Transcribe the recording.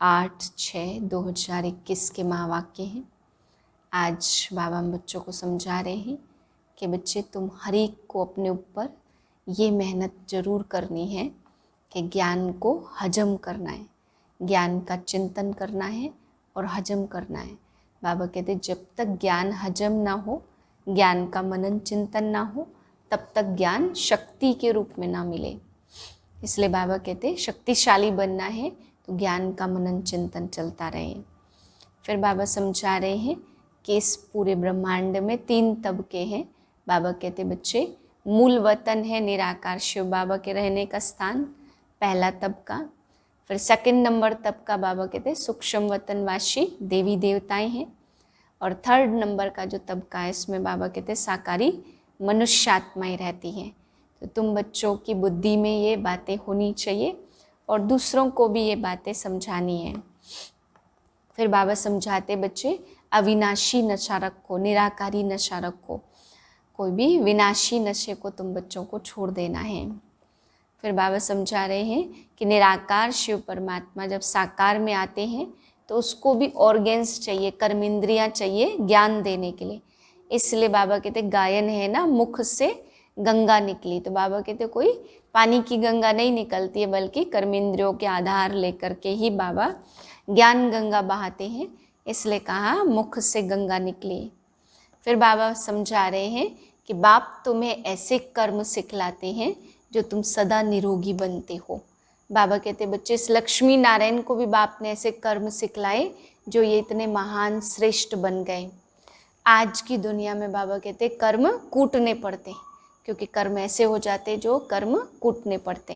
8/6/2021 के महावाक्य हैं। आज बाबा हम बच्चों को समझा रहे हैं कि बच्चे तुम हर एक को अपने ऊपर ये मेहनत ज़रूर करनी है कि ज्ञान को हजम करना है, ज्ञान का चिंतन करना है और हजम करना है। बाबा कहते जब तक ज्ञान हजम ना हो, ज्ञान का मनन चिंतन ना हो, तब तक ज्ञान शक्ति के रूप में ना मिले। इसलिए बाबा कहते शक्तिशाली बनना है तो ज्ञान का मनन चिंतन चलता रहे। फिर बाबा समझा रहे हैं कि इस पूरे ब्रह्मांड में 3 तबके हैं। बाबा कहते बच्चे मूल वतन है निराकार शिव बाबा के रहने का स्थान, पहला तबका। फिर सेकंड नंबर तबका बाबा कहते सूक्ष्म वतनवासी देवी देवताएं हैं। और थर्ड नंबर का जो तबका है इसमें बाबा कहते साकारी मनुष्य आत्माएं रहती हैं। तो तुम बच्चों की बुद्धि में ये बातें होनी चाहिए और दूसरों को भी ये बातें समझानी है। फिर बाबा समझाते बच्चे अविनाशी नशा रखो, निराकारी नशा रखो, कोई भी विनाशी नशे को तुम बच्चों को छोड़ देना है। फिर बाबा समझा रहे हैं कि निराकार शिव परमात्मा जब साकार में आते हैं तो उसको भी ऑर्गेन्स चाहिए, कर्मेंद्रियां चाहिए ज्ञान देने के लिए। इसलिए बाबा कहते गायन है ना, मुख से गंगा निकली। तो बाबा कहते कोई पानी की गंगा नहीं निकलती है, बल्कि कर्मेंद्रियों के आधार लेकर के ही बाबा ज्ञान गंगा बहाते हैं। इसलिए कहा मुख से गंगा निकली। फिर बाबा समझा रहे हैं कि बाप तुम्हें ऐसे कर्म सिखलाते हैं जो तुम सदा निरोगी बनते हो। बाबा कहते बच्चे इस लक्ष्मी नारायण को भी बाप ने ऐसे कर्म सिखलाए जो ये इतने महान श्रेष्ठ बन गए। आज की दुनिया में बाबा कहते कर्म कूटने पड़ते, क्योंकि कर्म ऐसे हो जाते जो कर्म कूटने पड़ते।